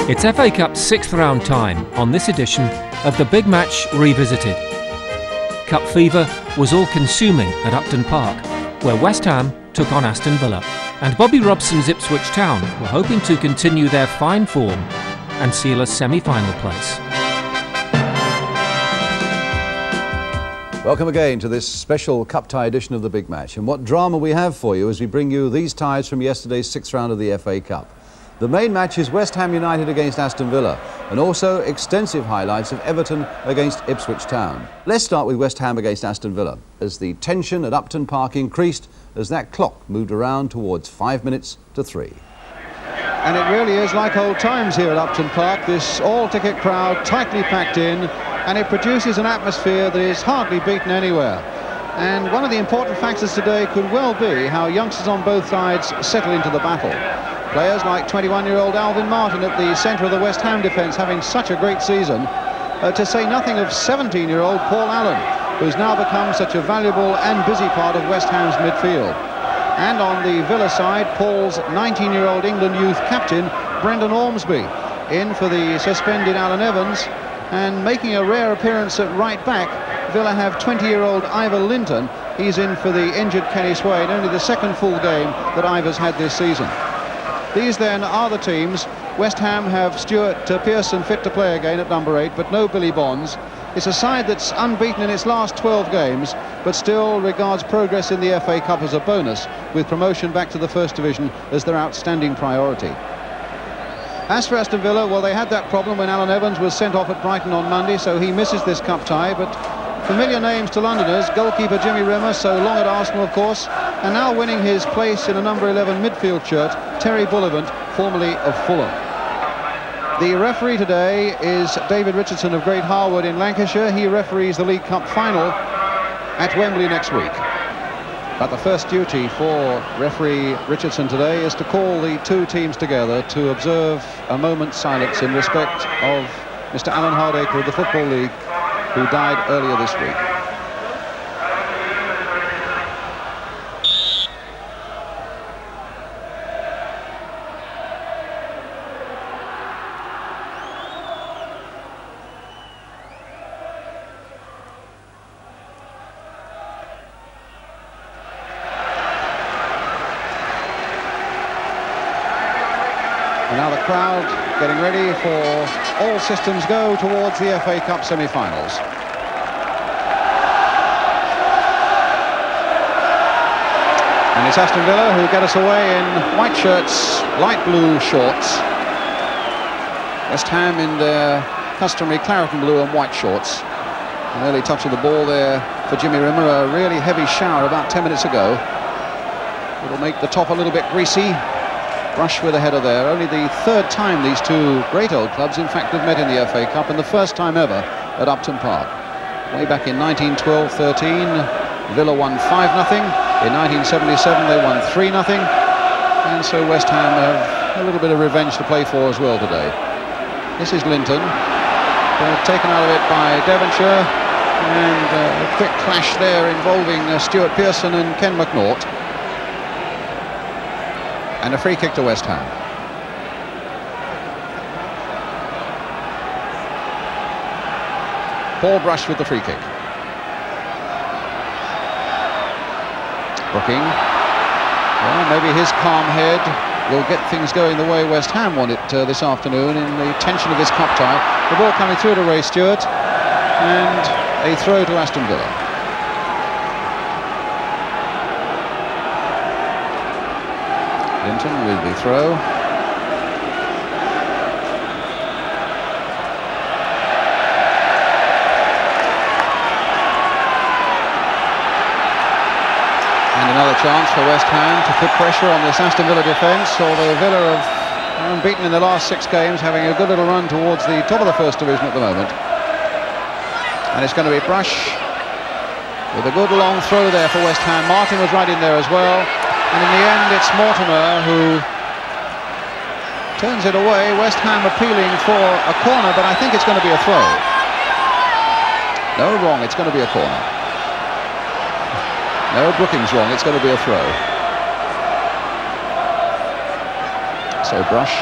It's FA Cup sixth round time on this edition of the Big Match Revisited. Cup fever was all-consuming at Upton Park, where West Ham took on Aston Villa, and Bobby Robson's Ipswich Town were hoping to continue their fine form and seal a semi-final place. Welcome again to this special cup tie edition of the Big Match, and what drama we have for you as we bring you these ties from yesterday's sixth round of the FA Cup. The main match is West Ham United against Aston Villa, and also extensive highlights of Everton against Ipswich Town. Let's start with West Ham against Aston Villa, as the tension at Upton Park increased as that clock moved around towards 5 minutes to 3. And it really is like old times here at Upton Park, this all-ticket crowd tightly packed in, and it produces an atmosphere that is hardly beaten anywhere. And one of the important factors today could well be how youngsters on both sides settle into the battle. Players like 21-year-old Alvin Martin at the centre of the West Ham defence having such a great season, to say nothing of 17-year-old Paul Allen, who's now become such a valuable and busy part of West Ham's midfield. And on the Villa side, Paul's 19-year-old England youth captain, Brendan Ormsby, in for the suspended Alan Evans, and making a rare appearance at right back, Villa have 20-year-old Ivor Linton. He's in for the injured Kenny Swain, only the second full game that Ivor's had this season. These then are the teams. West Ham have Stuart Pearson fit to play again at number 8, but no Billy Bonds. It's a side that's unbeaten in its last 12 games, but still regards progress in the FA Cup as a bonus, with promotion back to the First Division as their outstanding priority. As for Aston Villa, well, they had that problem when Alan Evans was sent off at Brighton on Monday, so he misses this cup tie, but familiar names to Londoners, goalkeeper Jimmy Rimmer, so long at Arsenal of course, and now winning his place in a number 11 midfield shirt, Terry Bullivant, formerly of Fulham. The referee today is David Richardson of Great Harwood in Lancashire. He referees the League Cup final at Wembley next week. But the first duty for referee Richardson today is to call the two teams together to observe a moment's silence in respect of Mr. Alan Hardacre of the Football League, who died earlier this week. And now the crowd getting ready for all systems go towards the FA Cup semi-finals. And it's Aston Villa who get us away in white shirts, light blue shorts. West Ham in their customary claret and blue and white shorts. An early touch of the ball there for Jimmy Rimmer, a really heavy shower about 10 minutes ago. It'll make the top a little bit greasy. Brush with a header there. Only the third time these two great old clubs in fact have met in the FA Cup, and the first time ever at Upton Park. Way back in 1912-13, Villa won 5-0. In 1977 they won 3-0. And so West Ham have a little bit of revenge to play for as well today. This is Linton. Taken out of it by Devonshire. And a quick clash there involving Stuart Pearson and Ken McNaught. And a free kick to West Ham. Paul Brush with the free kick. Brooking. Well, maybe his calm head will get things going the way West Ham want it this afternoon in the tension of this cup tie. The ball coming through to Ray Stewart, and a throw to Aston Villa. Linton with the throw. And another chance for West Ham to put pressure on this Aston Villa defence, although Villa have unbeaten in the last 6 games, having a good little run towards the top of the First Division at the moment. And it's going to be Brush with a good long throw there for West Ham. Martin was right in there as well. And in the end, it's Mortimer who turns it away. West Ham appealing for a corner, but I think it's going to be a throw. No, wrong, it's going to be a corner. No, Brooking's wrong, it's going to be a throw. So Brush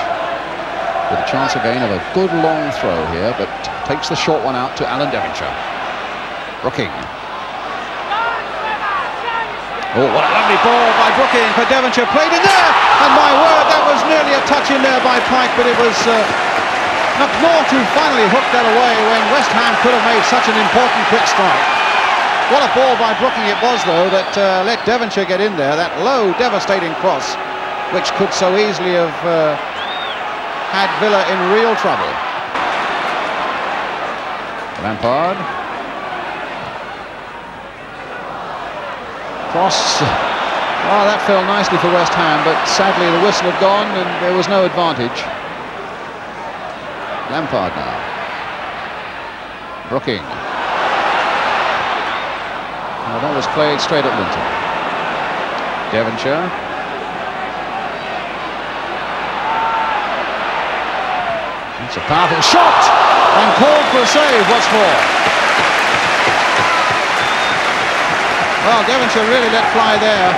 with a chance again of a good long throw here, but takes the short one out to Alan Devonshire. Brooking. Oh, what a lovely ball by Brooking for Devonshire, played in there, and my word, that was nearly a touch in there by Pike, but it was McNaught who finally hooked that away when West Ham could have made such an important quick strike. What a ball by Brooking it was, though, that let Devonshire get in there, that low, devastating cross, which could so easily have had Villa in real trouble. Lampard. Cross. Oh, that fell nicely for West Ham, but sadly the whistle had gone and there was no advantage. Lampard now. Brooking. Oh, that was played straight at Linton. Devonshire. It's a powerful shot and called for a save. What's more? Well, Devonshire really let fly there.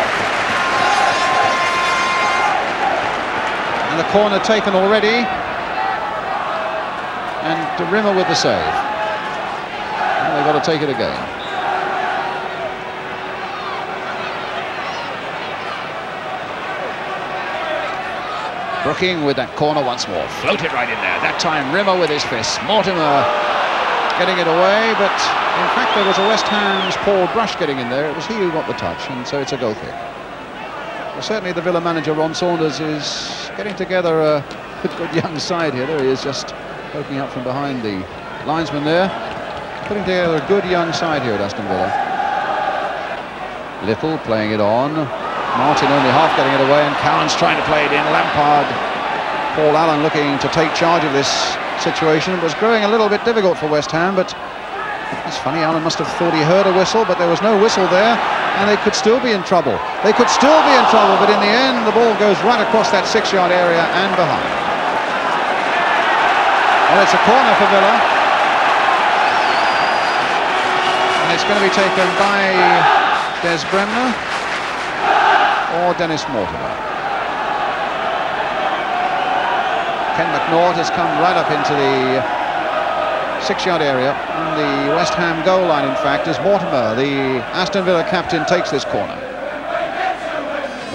And the corner taken already. And Rimmer with the save. And they've got to take it again. Brooking with that corner once more. Floated right in there. That time Rimmer with his fists. Mortimer getting it away, but in fact there was a West Ham's Paul Brush getting in there. It was he who got the touch, and so it's a goal kick. Well, certainly the Villa manager Ron Saunders is getting together a good young side here. There he is, just poking up from behind the linesman there. Putting together a good young side here at Aston Villa. Little playing it on. Martin only half getting it away, and Cowan's trying to play it in. Lampard, Paul Allen looking to take charge of this situation. It was growing a little bit difficult for West Ham, but it's funny, Allen must have thought he heard a whistle, but there was no whistle there, and they could still be in trouble. They could still be in trouble, but in the end the ball goes right across that 6-yard area and behind. Well, it's a corner for Villa, and it's going to be taken by Des Bremner or Dennis Mortimer. Ken McNaught has come right up into the 6-yard area on the West Ham goal line. In fact, as Mortimer, the Aston Villa captain, takes this corner.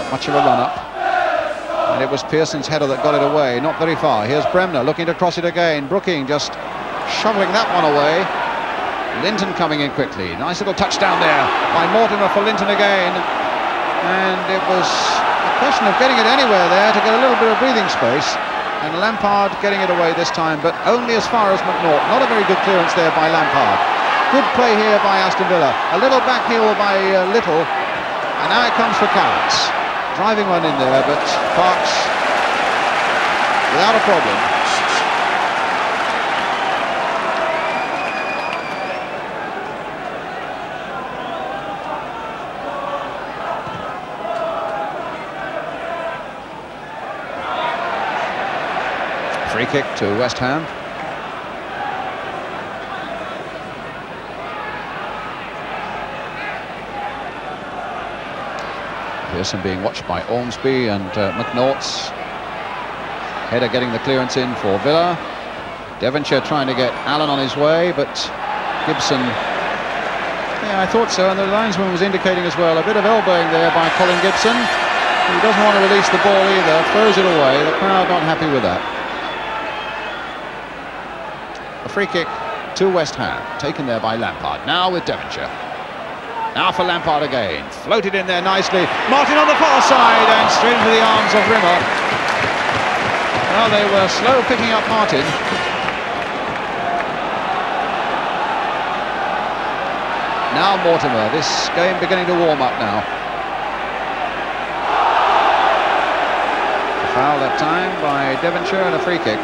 Not much of a run-up, and it was Pearson's header that got it away, not very far. Here's Bremner looking to cross it again. Brooking just shoveling that one away. Linton coming in quickly. Nice little touchdown there by Mortimer for Linton again, and it was a question of getting it anywhere there to get a little bit of breathing space. And Lampard getting it away this time, but only as far as McNaught. Not a very good clearance there by Lampard. Good play here by Aston Villa. A little back heel by Little, and now it comes for Cowans. Driving one in there, but Parks without a problem. Free kick to West Ham. Pearson being watched by Ormsby, and McNaught's header getting the clearance in for Villa. Devonshire trying to get Allen on his way, but Gibson, yeah, I thought so, and the linesman was indicating as well. A bit of elbowing there by Colin Gibson. He doesn't want to release the ball either, throws it away. The crowd not happy with that. A free kick to West Ham, taken there by Lampard. Now with Devonshire. Now for Lampard again. Floated in there nicely. Martin on the far side and straight into the arms of Rimmer. Well, they were slow picking up Martin. Now Mortimer. This game beginning to warm up now. A foul that time by Devonshire and a free kick.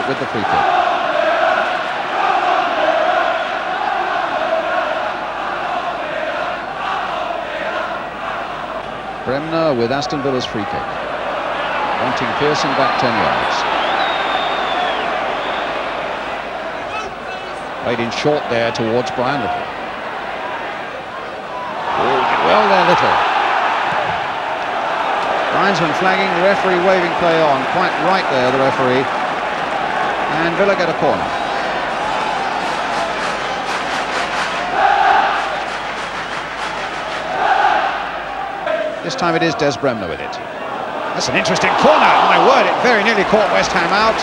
With the free kick. Bremner with Aston Villa's free kick. Wanting Pearson back 10 yards. Played in short there towards Brian Little. Oh, did well there, Little. Linesman flagging, the referee waving play on. Quite right there, the referee. And Villa get a corner. This time it is Des Bremner with it. That's an interesting corner. My word, it very nearly caught West Ham out.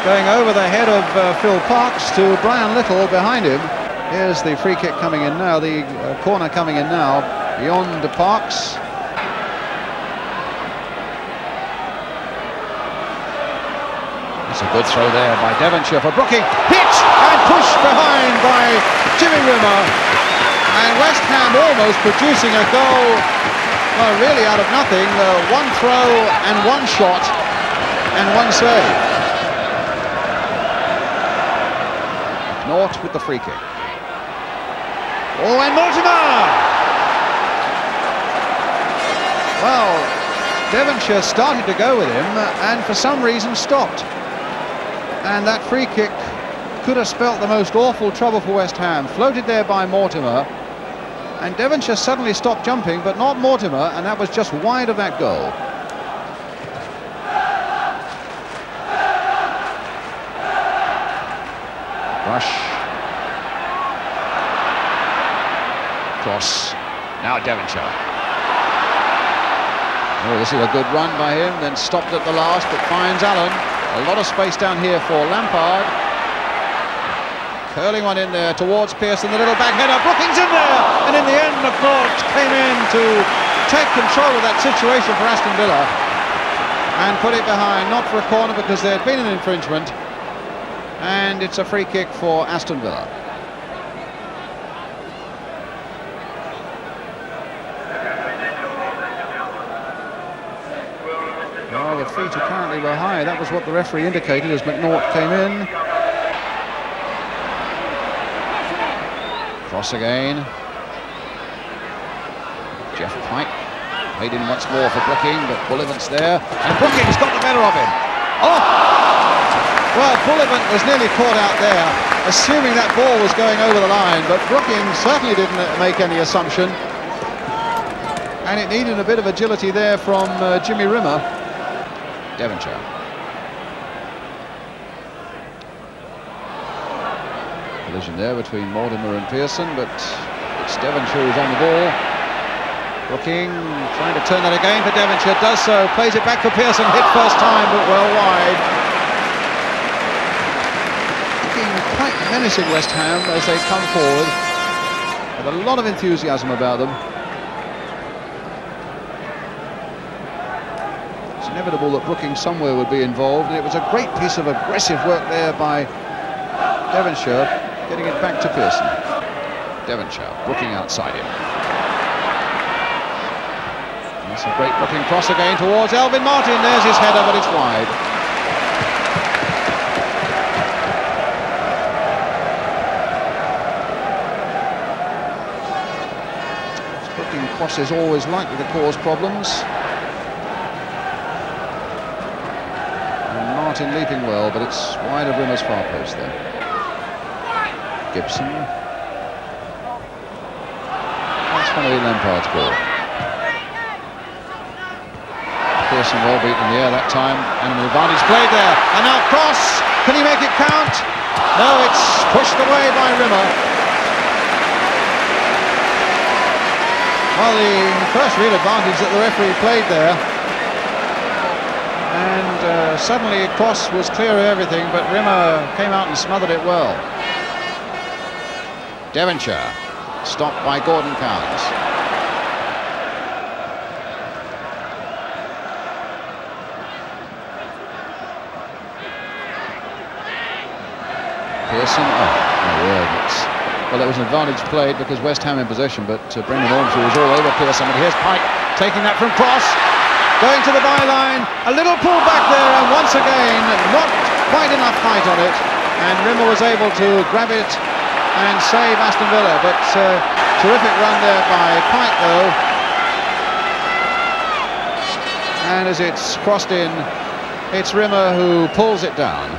Going over the head of Phil Parkes to Brian Little behind him. Here's the free kick coming in now, the corner coming in now, beyond Parkes. It's a good throw there by Devonshire for Brooking. Hit and pushed behind by Jimmy Rimmer. And West Ham almost producing a goal, well, really out of nothing. One throw and one shot and one save. North with the free kick. Oh, and Mortimer! Well, Devonshire started to go with him and for some reason stopped. And that free kick could have spelt the most awful trouble for West Ham. Floated there by Mortimer. And Devonshire suddenly stopped jumping, but not Mortimer, and that was just wide of that goal. Rush. Cross. Now Devonshire. Oh, this is a good run by him, then stopped at the last, but finds Allen. A lot of space down here for Lampard. Curling one in there towards Pearson, the little back header. Brookings in there, and in the end McNaught came in to take control of that situation for Aston Villa and put it behind, not for a corner because there had been an infringement, and it's a free kick for Aston Villa. Well, the feet apparently were high. That was what the referee indicated as McNaught came in. Cross again. Jeff Pike made in once more for Brooking, but Bullivant's there, and Brooking's got the better of him. Oh! Well, Bullivant was nearly caught out there, assuming that ball was going over the line, but Brooking certainly didn't make any assumption. And it needed a bit of agility there from Jimmy Rimmer. Devonshire. Collision there between Mortimer and Pearson, but it's Devonshire who's on the ball. Brooking trying to turn that again for Devonshire, does so, plays it back for Pearson, hit first time but well wide. Looking quite menacing, West Ham, as they come forward with a lot of enthusiasm about them. It's inevitable that Brooking somewhere would be involved, and it was a great piece of aggressive work there by Devonshire, getting it back to Pearson. Devonshire, Brooking outside him. That's a great Brooking cross again towards Elvin Martin. There's his header, but it's wide. Brooking crosses always likely to cause problems. And Martin leaping well, but it's wide of Rimmer's far post there. Gibson. That's going to be Lampard's ball. Pearson well beaten in the air that time, and an advantage played there. And now cross. Can he make it count? No, it's pushed away by Rimmer. Well, the first real advantage that the referee played there. And suddenly Cross was clear of everything, but Rimmer came out and smothered it well. Devonshire, stopped by Gordon Cowles. Pearson, oh my word, well, that was an advantage played because West Ham in possession, but Brendan Ormsby was all over Pearson. But here's Pike taking that from Cross, going to the byline, a little pull back there, and once again not quite enough height on it, and Rimmer was able to grab it and save Aston Villa, but terrific run there by Pike though. And as it's crossed in, it's Rimmer who pulls it down.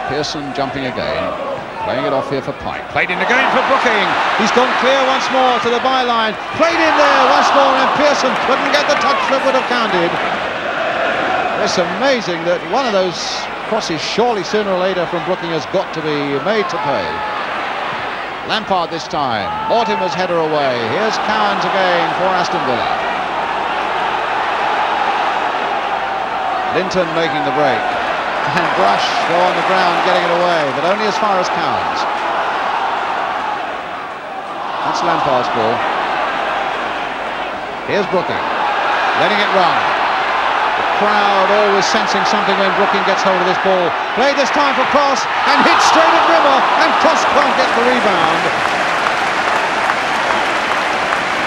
Pearson jumping again. Playing it off here for Pike. Played in again for Brooking. He's gone clear once more to the byline. Played in there once more, and Pearson couldn't get the touch that would have counted. It's amazing that one of those crosses, surely sooner or later from Brooking, has got to be made to pay. Lampard this time. Mortimer's header away. Here's Cowans again for Aston Villa. Linton making the break. And Brush go on the ground getting it away, but only as far as Cowans. That's Lampard's ball. Here's Brooking, letting it run. The crowd always sensing something when Brooking gets hold of this ball. Played this time for Cross and hit straight at Rimmer, and Cross can't get the rebound.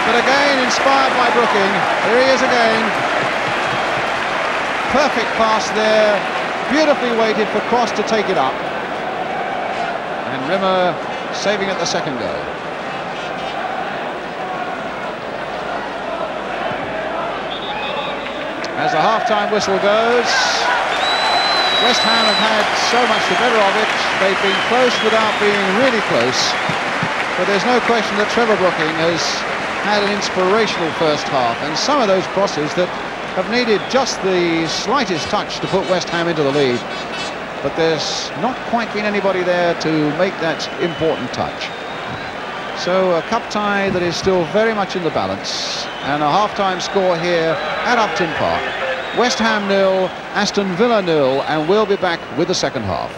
But again, inspired by Brooking, here he is again. Perfect pass there. Beautifully waited for Cross to take it up, and Rimmer saving at the second goal. As the half-time whistle goes, West Ham have had so much the better of it. They've been close without being really close, but there's no question that Trevor Brooking has had an inspirational first half, and some of those crosses that have needed just the slightest touch to put West Ham into the lead, but there's not quite been anybody there to make that important touch. So a cup tie that is still very much in the balance, and a half-time score here at Upton Park. West Ham 0, Aston Villa 0, and we'll be back with the second half.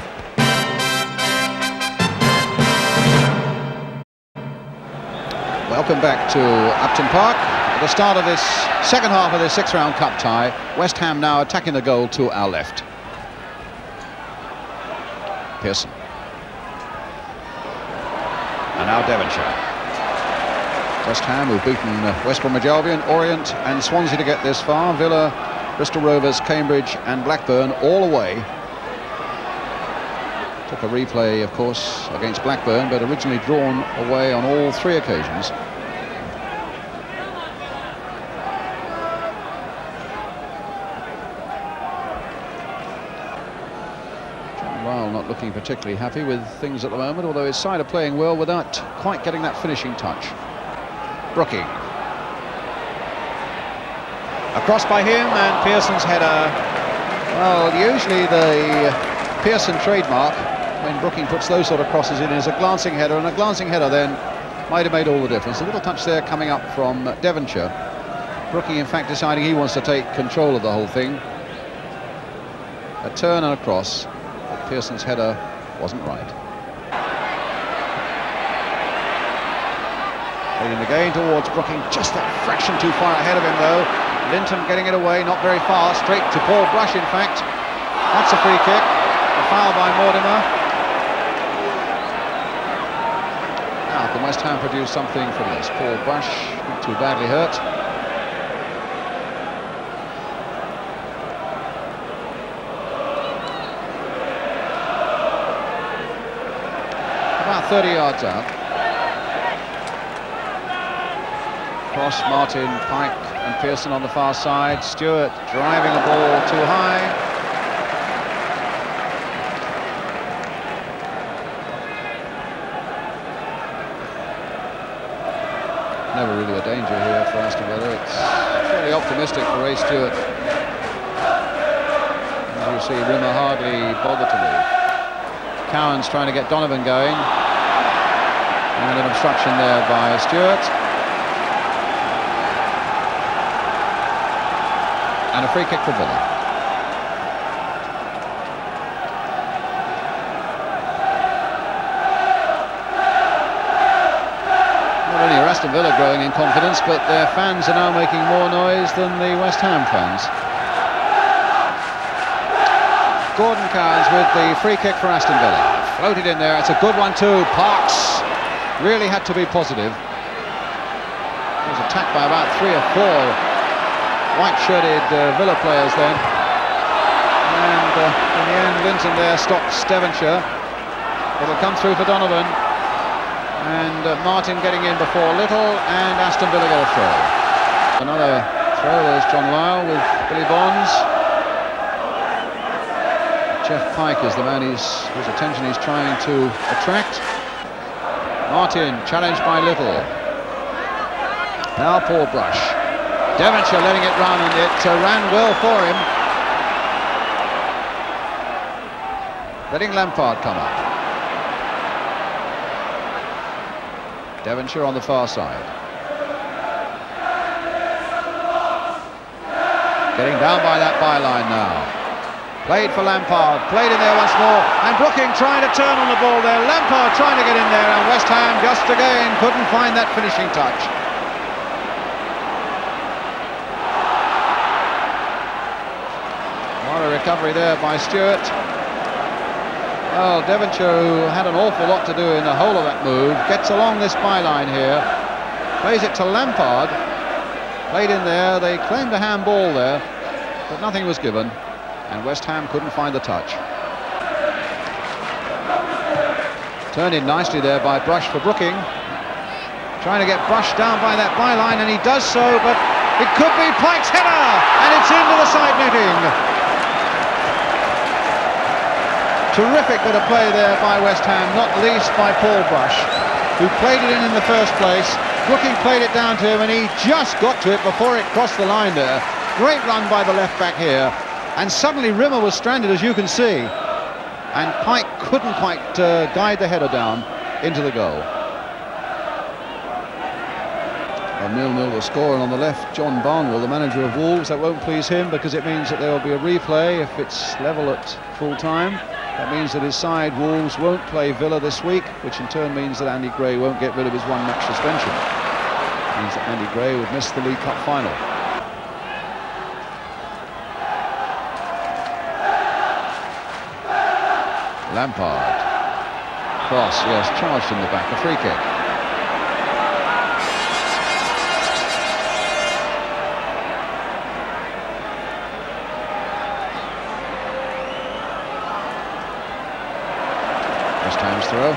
Welcome back to Upton Park. At the start of this second half of this six-round cup tie, West Ham now attacking the goal to our left. Pearson. And now Devonshire. West Ham who've beaten West Bromwich Albion, Orient and Swansea to get this far. Villa, Bristol Rovers, Cambridge and Blackburn all away. Took a replay, of course, against Blackburn, but originally drawn away on all three occasions. Not looking particularly happy with things at the moment, although his side are playing well without quite getting that finishing touch. Brooking. Across by him, and Pearson's header. Well, usually the Pearson trademark when Brooking puts those sort of crosses in is a glancing header, and a glancing header then might have made all the difference. A little touch there coming up from Devonshire. Brooking in fact deciding he wants to take control of the whole thing. A turn and a cross. Pearson's header wasn't right. Leading the game towards Brooking, just that fraction too far ahead of him though. Linton getting it away, not very far, straight to Paul Brush in fact. That's a free kick, a foul by Mortimer. Now can West Ham produce something from this? Paul Brush, not too badly hurt. About 30 yards out. Cross, Martin, Pike and Pearson on the far side. Stewart driving the ball too high. Never really a danger here for Aston Villa. It's fairly optimistic for Ray Stewart. As you see, Rimmer hardly bothered to move. Cowans trying to get Donovan going, and an obstruction there by Stewart, and a free kick for Villa. Not only are Aston Villa growing in confidence, but their fans are now making more noise than the West Ham fans. Gordon Cowans with the free kick for Aston Villa. Floated in there, it's a good one too. Parks really had to be positive. He was attacked by about 3 or 4 white-shirted Villa players then. And in the end, Linton there stops Devonshire. It'll come through for Donovan. And Martin getting in before Little, and Aston Villa get a throw. Another throw, there's John Lyle with Billy Bonds. Jeff Pike is the man whose attention he's trying to attract. Martin challenged by Little. Now Paul Brush. Devonshire letting it run, and it ran well for him. Letting Lampard come up. Devonshire on the far side. Getting down by that byline now. Played for Lampard, played in there once more, and Brooking trying to turn on the ball there. Lampard trying to get in there, and West Ham just again couldn't find that finishing touch. What a recovery there by Stewart. Well, Devonshire, who had an awful lot to do in the whole of that move, gets along this byline here, plays it to Lampard, played in there. They claimed a handball there, but nothing was given, and West Ham couldn't find the touch. Turned in nicely there by Brush for Brooking, trying to get Brush down by that byline, and he does so, but it could be Pike's header, and it's into the side netting. Terrific bit of play there by West Ham, not least by Paul Brush, who played it in the first place. Brooking played it down to him, and he just got to it before it crossed the line there. Great run by the left back here, and suddenly Rimmer was stranded, as you can see, and Pike couldn't quite guide the header down into the goal. A 0-0 the score, and on the left, John Barnwell, the manager of Wolves. That won't please him, because it means that there will be a replay if it's level at full time. That means that his side, Wolves, won't play Villa this week, which in turn means that Andy Gray won't get rid of his one-match suspension. It means that Andy Gray would miss the League Cup final. Lampard. Cross, yes, charged in the back, a free kick. West Ham's throw.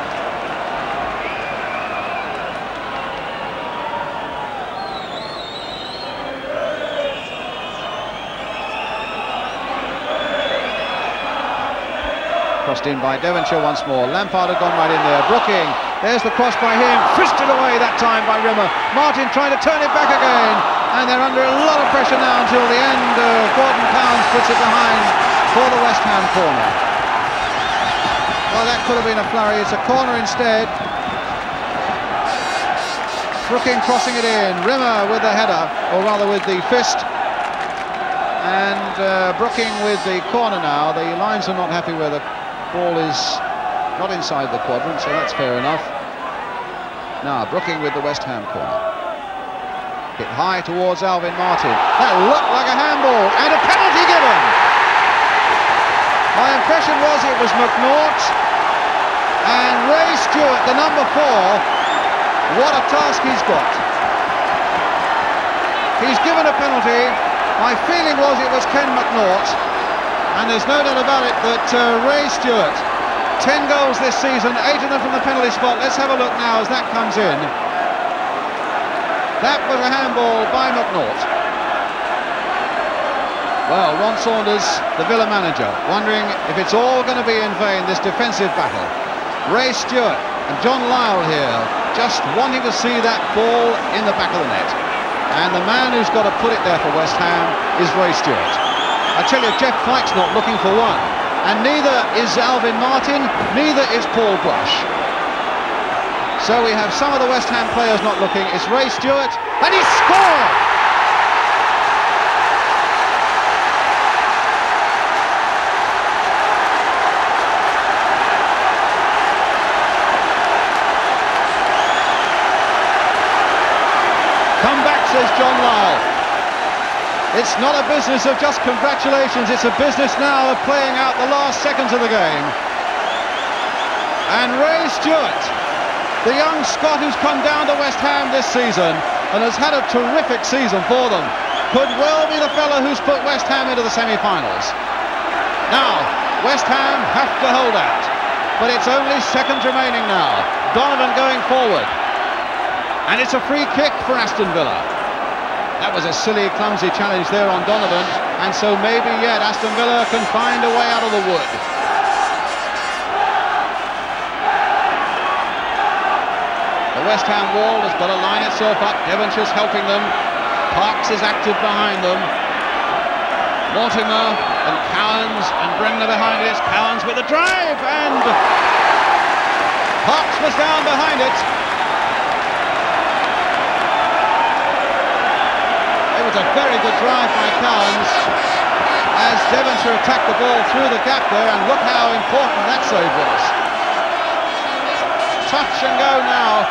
Crossed in by Devonshire once more. Lampard had gone right in there. Brooking, there's the cross by him. Fisted away that time by Rimmer. Martin trying to turn it back again. And they're under a lot of pressure now until the end. Gordon Cowans puts it behind for the West Ham corner. Well, that could have been a flurry. It's a corner instead. Brooking crossing it in. Rimmer with the header, or rather with the fist. And Brooking with the corner now. The lines are not happy where the ball is not inside the quadrant, so that's fair enough. Now, Brooking with the West Ham corner. Hit high towards Alvin Martin. That looked like a handball, and a penalty given. My impression was it was McNaught, and Ray Stewart, the number 4, what a task he's got. He's given a penalty. My feeling was it was Ken McNaught, and there's no doubt about it that Ray Stewart, 10 goals this season, 8 of them from the penalty spot. Let's have a look now as that comes in. That was a handball by McNaught. Well, Ron Saunders, the Villa manager, wondering if it's all going to be in vain, this defensive battle. Ray Stewart and John Lyle here, just wanting to see that ball in the back of the net. And the man who's got to put it there for West Ham is Ray Stewart. I tell you, Jeff Pike's not looking for one. And neither is Alvin Martin, neither is Paul Brush. So we have some of the West Ham players not looking. It's Ray Stewart, and he scored! Come back, says John Lyle. It's not a business of just congratulations, it's a business now of playing out the last seconds of the game. And Ray Stewart, the young Scot who's come down to West Ham this season and has had a terrific season for them, could well be the fellow who's put West Ham into the semi-finals. Now, West Ham have to hold out, but it's only seconds remaining now. Donovan going forward. And it's a free kick for Aston Villa. That was a silly, clumsy challenge there on Donovan, and so maybe yet Aston Villa can find a way out of the wood. West Ham wall has got to line itself up. Devonshire's helping them. Parks is active behind them. Mortimer and Cowans and Bremner behind it. It's Cowans with the drive, and Parks was down behind it. It was a very good drive by Cowans as Devonshire attacked the ball through the gap there, and look how important that save was. Touch and go now.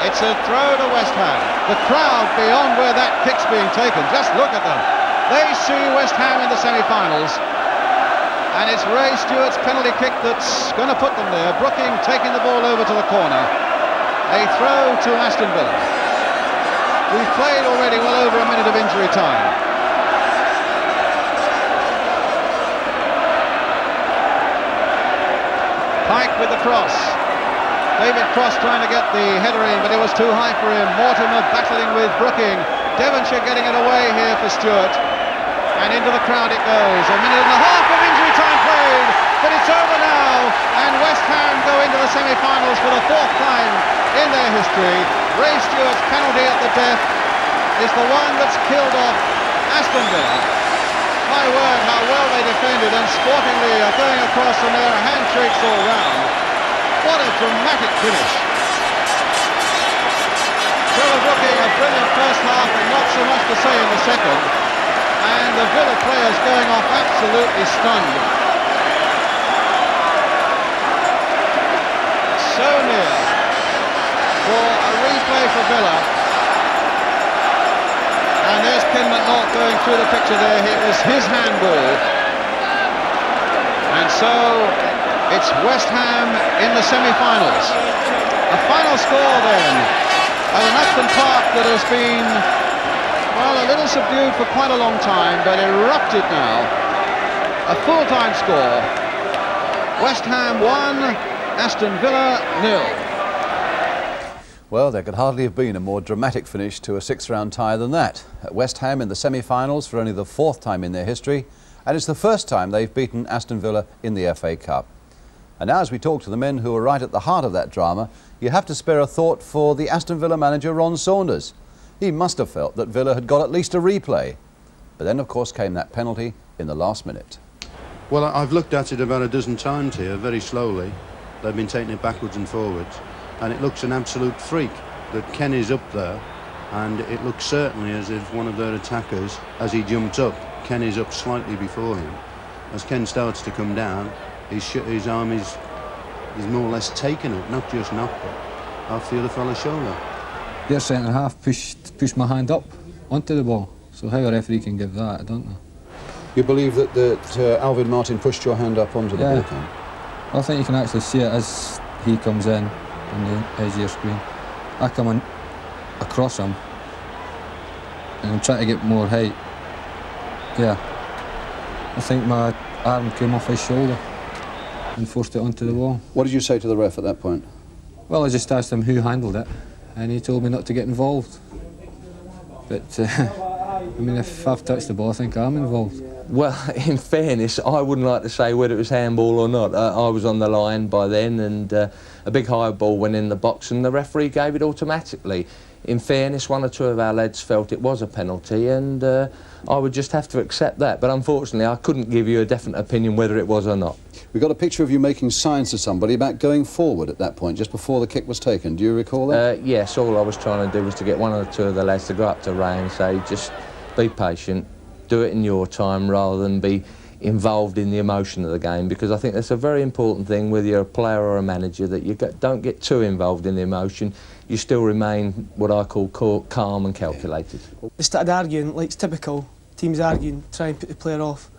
It's a throw to West Ham. The crowd beyond where that kick's being taken, just look at them. They see West Ham in the semi-finals, and it's Ray Stewart's penalty kick that's going to put them there. Brooking taking the ball over to the corner. A throw to Aston Villa. We've played already well over a minute of injury time. Pike with the cross. David Cross trying to get the header in, but it was too high for him. Mortimer battling with Brooking. Devonshire getting it away here for Stewart. And into the crowd it goes. A minute and a half of injury time played, but it's over now. And West Ham go into the semi-finals for the fourth time in their history. Ray Stewart's penalty at the death is the one that's killed off Aston Villa. My word, how well they defended, and sportingly are going across and there are handshakes all round. What a dramatic finish. Trevor Brooking, a brilliant first half and not so much to say in the second. And the Villa players going off absolutely stunned. So near for a replay for Villa. And there's Ken McNaught going through the picture there. It was his handball. And so it's West Ham in the semi-finals. A final score then at an Upton Park that has been, well, a little subdued for quite a long time, but erupted now. A full-time score. West Ham 1, Aston Villa 0. Well, there could hardly have been a more dramatic finish to a sixth-round tie than that. At West Ham in the semi-finals for only the fourth time in their history, and it's the first time they've beaten Aston Villa in the FA Cup. And now, as we talk to the men who are right at the heart of that drama, you have to spare a thought for the Aston Villa manager, Ron Saunders. He must have felt that Villa had got at least a replay. But then, of course, came that penalty in the last minute. Well, I've looked at it about a dozen times here, very slowly. They've been taking it backwards and forwards. And it looks an absolute freak that Ken is up there. And it looks certainly as if one of their attackers, as he jumps up, Ken is up slightly before him. As Ken starts to come down, his arm is more or less taken up, not just knocked up. I feel the fella's shoulder. Their centre-half pushed my hand up onto the ball. So how a referee can give that, I don't know. You believe that Alvin Martin pushed your hand up onto the ball, Ken? I think you can actually see it as he comes in on the edge of your screen. I come in across him and I'm trying to get more height. Yeah, I think my arm came off his shoulder and forced it onto the wall. What did you say to the ref at that point? Well, I just asked him who handled it, and he told me not to get involved. But, I mean, if I've touched the ball, I think I'm involved. Well, in fairness, I wouldn't like to say whether it was handball or not. I was on the line by then, and a big high ball went in the box, and the referee gave it automatically. In fairness, one or two of our lads felt it was a penalty, and I would just have to accept that. But unfortunately, I couldn't give you a definite opinion whether it was or not. We got a picture of you making signs to somebody about going forward at that point, just before the kick was taken. Do you recall that? Yes, all I was trying to do was to get one or two of the lads to go up to Ray and say, just be patient, do it in your time, rather than be involved in the emotion of the game, because I think that's a very important thing, whether you're a player or a manager, that you don't get too involved in the emotion. You still remain what I call calm and calculated. They started arguing, like it's typical, teams arguing, try and put the player off.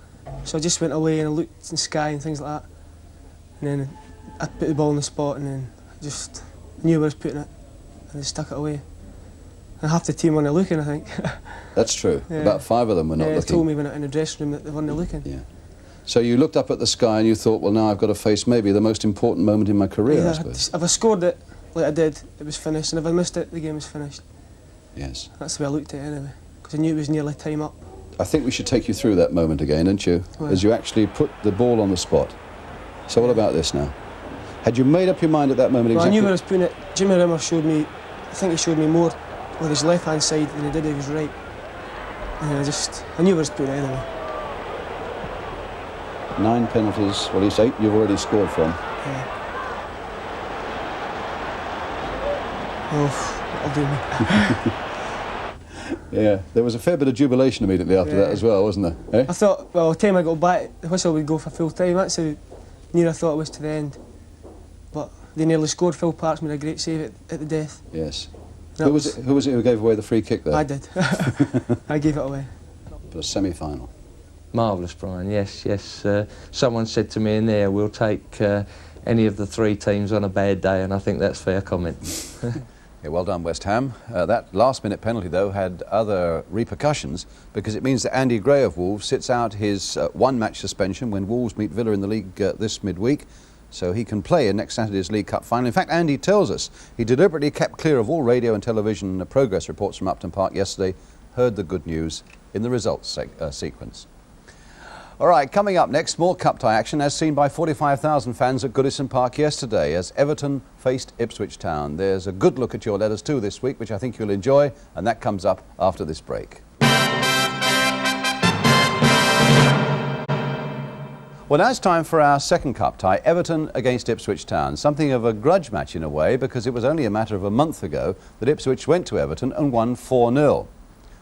So I just went away and I looked in the sky and things like that. And then I put the ball in the spot and then I just knew where I was putting it and just stuck it away. And half the team weren't looking, I think. That's true. Yeah. About 5 of them were not looking. They told me when in the dressing room that they weren't looking. Yeah. So you looked up at the sky and you thought, well, now I've got to face maybe the most important moment in my career, Yeah, I suppose. if I scored it like I did, it was finished, and if I missed it, the game was finished. Yes. That's the way I looked at it anyway, because I knew it was nearly time up. I think we should take you through that moment again, don't you? Well, as you actually put the ball on the spot. So what about this now? Had you made up your mind at that moment Well, I exactly? knew where I was putting it. Jimmy Rimmer showed me, I think he showed me more with his left-hand side than he did with his right. And I knew where I was putting it anyway. 9 penalties, well, it's 8 you've already scored from. Yeah. Oh, that'll do me. Yeah, there was a fair bit of jubilation immediately after that as well, wasn't there? Eh? I thought, well, the time I got back, the whistle would go for full time. That's how near I thought it was to the end. But they nearly scored. Phil Parks made a great save at the death. Yes. That Who was it who gave away the free kick there? I did. I gave it away. For the semi-final. Marvellous, Brian, yes. Someone said to me in there, we'll take any of the 3 teams on a bad day, and I think that's fair comment. Yeah, well done, West Ham. That last-minute penalty, though, had other repercussions because it means that Andy Gray of Wolves sits out his one-match suspension when Wolves meet Villa in the league this midweek, so he can play in next Saturday's League Cup final. In fact, Andy tells us he deliberately kept clear of all radio and television progress reports from Upton Park yesterday, heard the good news in the results sequence. All right, coming up next, more cup tie action as seen by 45,000 fans at Goodison Park yesterday as Everton faced Ipswich Town. There's a good look at your letters too this week, which I think you'll enjoy, and that comes up after this break. Well, now it's time for our second cup tie, Everton against Ipswich Town. Something of a grudge match in a way, because it was only a matter of a month ago that Ipswich went to Everton and won 4-0.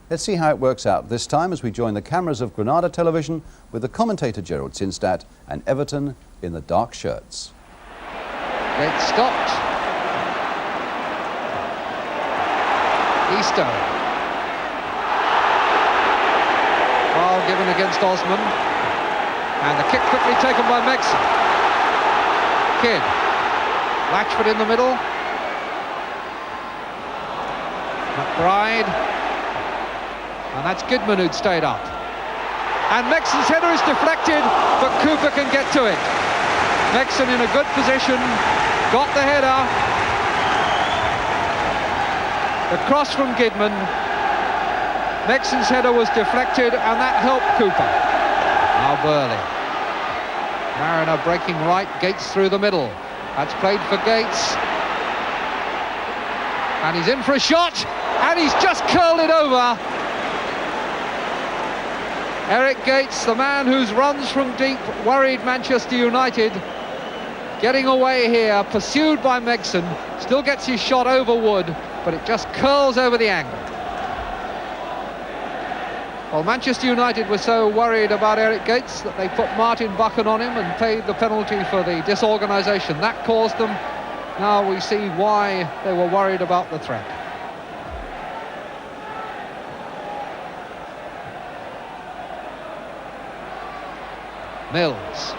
Let's see how it works out this time as we join the cameras of Granada Television with the commentator Gerald Sinstadt and Everton in the dark shirts. Gate stopped. Easter. Foul given against Osman. And the kick quickly taken by Megson. Kidd. Latchford in the middle. McBride. And that's Goodman who'd stayed up. And Mexon's header is deflected, but Cooper can get to it. Megson in a good position, got the header. The cross from Goodman. Mexon's header was deflected, and that helped Cooper. Now Burley. Mariner breaking right, Gates through the middle. That's played for Gates. And he's in for a shot, and he's just curled it over. Eric Gates, the man whose runs from deep worried Manchester United, getting away here, pursued by Megson, still gets his shot over Wood, but it just curls over the angle. Well, Manchester United were so worried about Eric Gates that they put Martin Buchan on him and paid the penalty for the disorganisation. That caused them. Now we see why they were worried about the threat. Mills.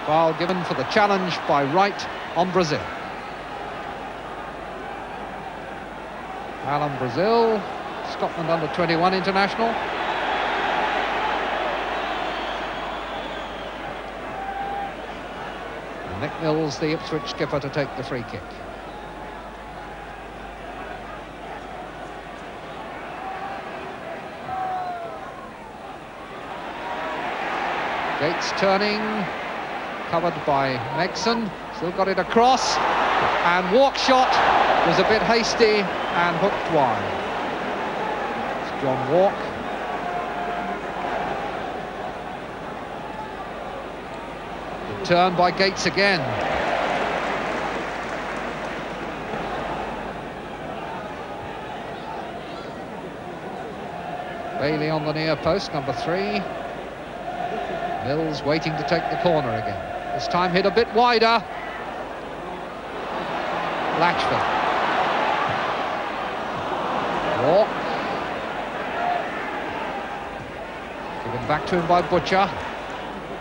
Foul given for the challenge by Wright on Brazil. Alan Brazil, Scotland under-21 international. And Nick Mills, the Ipswich skipper, to take the free kick. Gates turning, covered by Megson, still got it across, and Walk shot was a bit hasty and hooked wide. It's John Walk. Good turn by Gates again. Bailey on the near post, number 3. Mills waiting to take the corner again. This time hit a bit wider. Latchford. Walk. Given back to him by Butcher.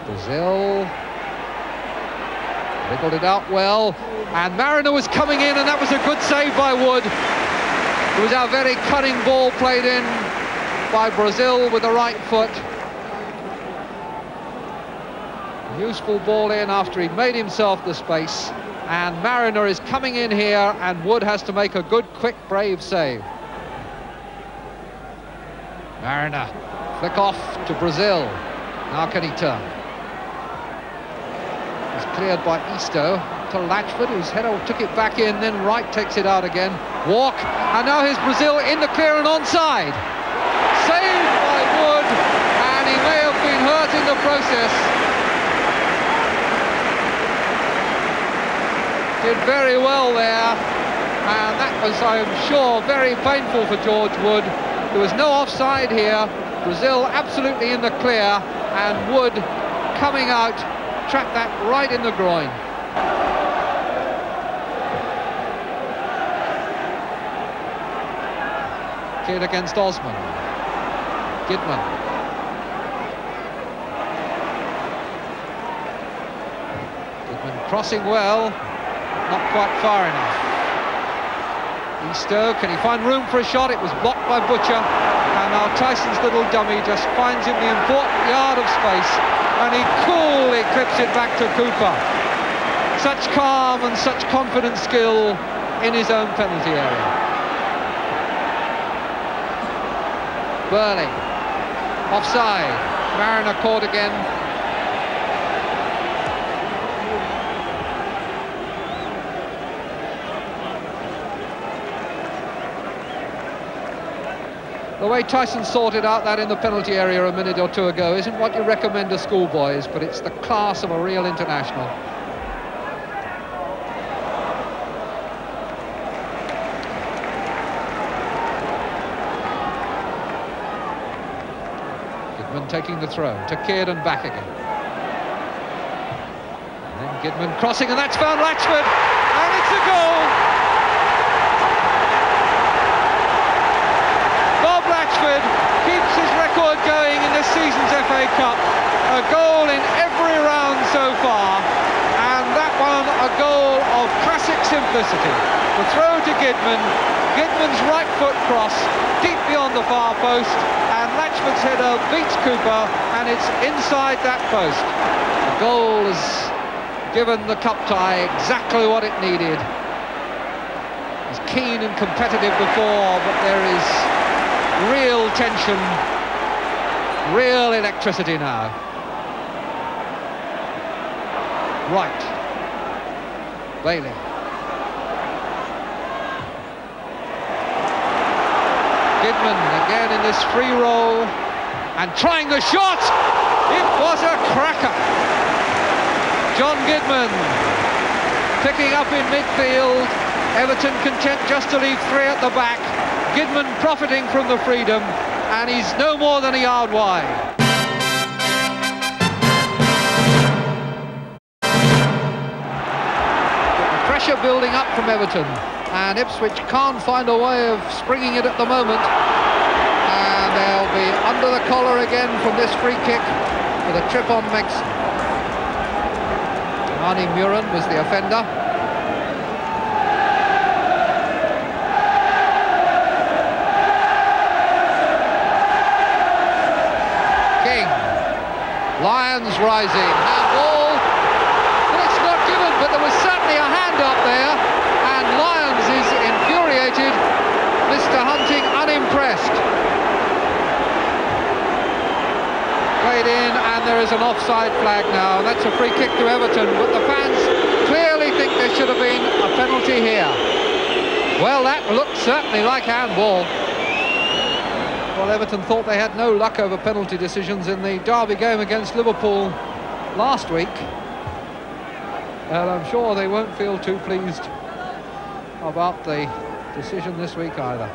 Brazil. Wiggled it out well. And Mariner was coming in, and that was a good save by Wood. It was a very cunning ball played in by Brazil with the right foot. Useful ball in after he'd made himself the space, and Mariner is coming in here, and Wood has to make a good, quick, brave save. Mariner, flick off to Brazil. Now can he turn? He's cleared by Easto to Latchford, whose header took it back in, then Wright takes it out again. Walk, and now here's Brazil in the clear and onside. Saved by Wood, and he may have been hurt in the process. Did very well there, and that was, I am sure, very painful for George Wood. There was no offside here. Brazil absolutely in the clear, and Wood coming out, trapped that right in the groin. Kid against Osman. Gidman. Gidman crossing well, not quite far enough. Easto, can he find room for a shot? It was blocked by Butcher, and now Tyson's little dummy just finds him the important yard of space, and he coolly clips it back to Cooper. Such calm and such confident skill in his own penalty area. Burley, offside, Mariner caught again. The way Tyson sorted out that in the penalty area a minute or two ago isn't what you recommend to schoolboys, but it's the class of a real international. Gidman taking the throw to Kidd and back again. And then Gidman crossing, and that's found Latchford, and it's a goal! Latchford keeps his record going in this season's FA Cup. A goal in every round so far, and that one a goal of classic simplicity. The throw to Gidman, Gidman's right foot cross deep beyond the far post, and Latchford's header beats Cooper, and it's inside that post. The goal has given the cup tie exactly what it needed. It was keen and competitive before, but there is real tension, real electricity now. Right. Bailey. Gidman again in this free roll and trying the shot. It was a cracker. John Gidman picking up in midfield. Everton content just to leave three at the back. Gidman profiting from the freedom, and he's no more than a yard wide. The pressure building up from Everton, and Ipswich can't find a way of springing it at the moment. And they'll be under the collar again from this free kick with a trip on Megson. Arnie Muren was the offender. Lyons rising, handball, well, it's not given, but there was certainly a hand up there, and Lyons is infuriated, Mr. Hunting unimpressed. Played in, and there is an offside flag now, and that's a free kick to Everton, but the fans clearly think there should have been a penalty here. Well, that looked certainly like handball. Well, Everton thought they had no luck over penalty decisions in the derby game against Liverpool last week. And I'm sure they won't feel too pleased about the decision this week either.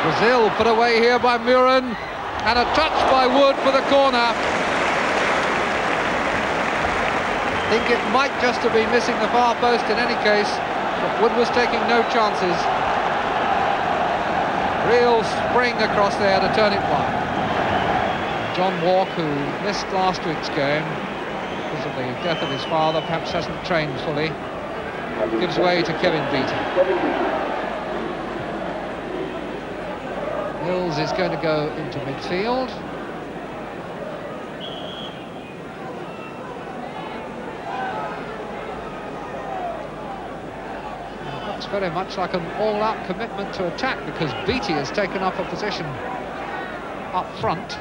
Brazil put away here by Muren, and a touch by Wood for the corner. I think it might just have been missing the far post in any case, but Wood was taking no chances. Real spring across there to turn it wide. John Walk, who missed last week's game because of the death of his father, perhaps hasn't trained fully, gives way to Kevin Beattie. Mills is going to go into midfield. looks very much like an all-out commitment to attack, because Beattie has taken up a position up front.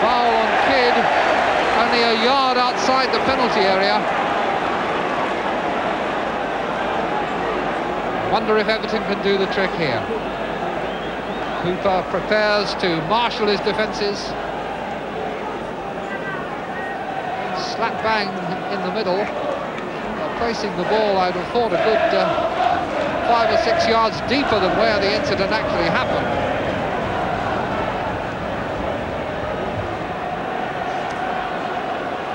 Foul on Kidd, only a yard outside the penalty area. Wonder if Everton can do the trick here. Cooper prepares to marshal his defences. Slap bang in the middle. Placing the ball, I'd have thought, a good 5 or 6 yards deeper than where the incident actually happened.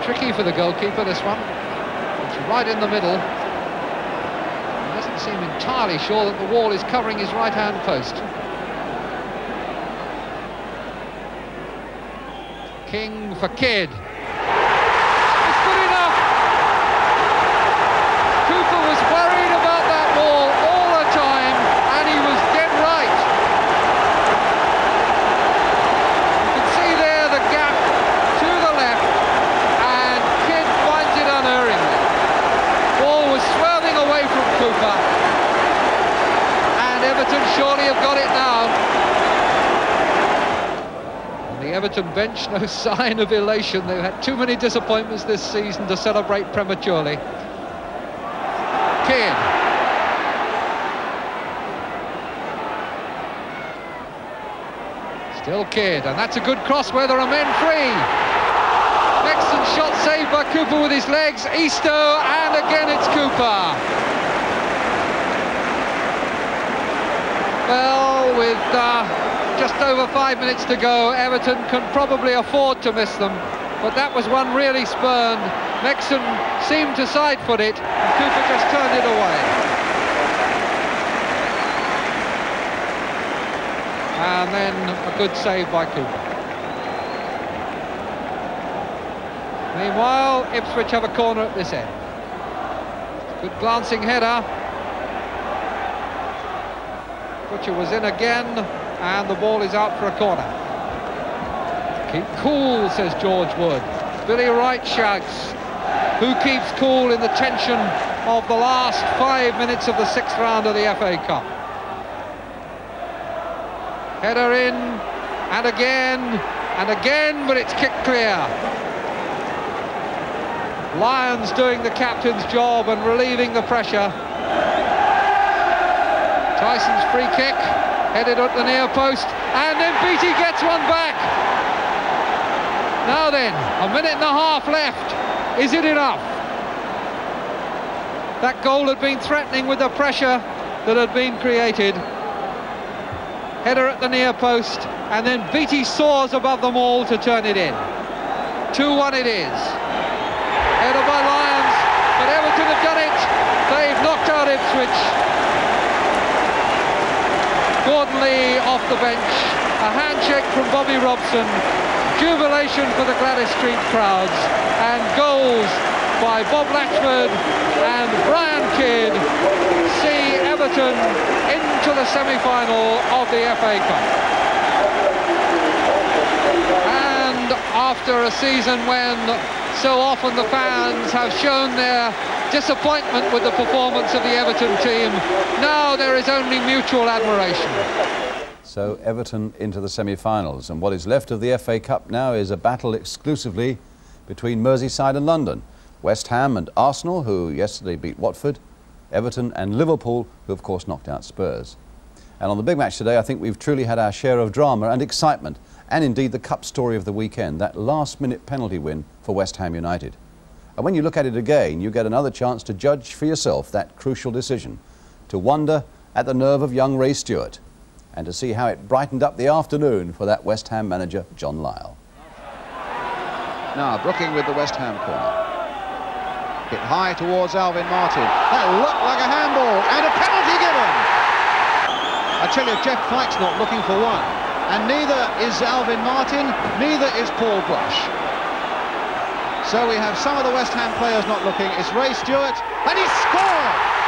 Tricky for the goalkeeper, this one. It's right in the middle. He doesn't seem entirely sure that the wall is covering his right-hand post. King for Kidd. It's good enough. Cooper was worried about that ball all the time, and he was dead right. You can see there the gap to the left, and Kidd finds it unerringly. Ball was swerving away from Cooper, and Everton surely have got it now. The Everton bench, no sign of elation. They've had too many disappointments this season to celebrate prematurely. Kidd. Still Kidd, and that's a good cross where there are men free. Excellent shot saved by Cooper with his legs. Easter, and again it's Cooper. Well, with just over 5 minutes to go, Everton can probably afford to miss them, but that was one really spurned. Mexon seemed to side-foot it, and Cooper just turned it away. And then a good save by Cooper. Meanwhile, Ipswich have a corner at this end. Good glancing header. Butcher was in again, and the ball is out for a corner. Keep cool, says George Wood. Billy Wright shouts. Who keeps cool in the tension of the last 5 minutes of the 6th round of the FA Cup? Header in, and again, but it's kicked clear. Lyons doing the captain's job and relieving the pressure. Tyson's free kick, headed at the near post, and then Beattie gets one back. Now then, a minute and a half left. Is it enough? That goal had been threatening with the pressure that had been created. Header at the near post, and then Beattie soars above them all to turn it in. 2-1 it is. Header by Lyons, but Everton have done it. They've knocked out Ipswich. Gordon Lee off the bench, a handshake from Bobby Robson, jubilation for the Gladys Street crowds, and goals by Bob Latchford and Brian Kidd see Everton into the semi-final of the FA Cup. And after a season when so often the fans have shown their disappointment with the performance of the Everton team, now there is only mutual admiration. So Everton into the semi-finals, and what is left of the FA Cup now is a battle exclusively between Merseyside and London. West Ham and Arsenal, who yesterday beat Watford, Everton and Liverpool, who of course knocked out Spurs. And on the big match today, I think we've truly had our share of drama and excitement, and indeed the cup story of the weekend, that last-minute penalty win for West Ham United. And when you look at it again, you get another chance to judge for yourself that crucial decision, to wonder at the nerve of young Ray Stewart, and to see how it brightened up the afternoon for that West Ham manager, John Lyall. Now, Brooking with the West Ham corner. Hit high towards Alvin Martin. That looked like a handball, and a penalty given. I tell you, Jeff Fike's not looking for one. And neither is Alvin Martin, neither is Paul Brush. So we have some of the West Ham players not looking. It's Ray Stewart, and he scored!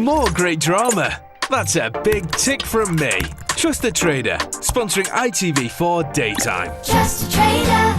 more great drama. That's a big tick from me. Trust the Trader, sponsoring ITV4 Daytime. Just a Trader.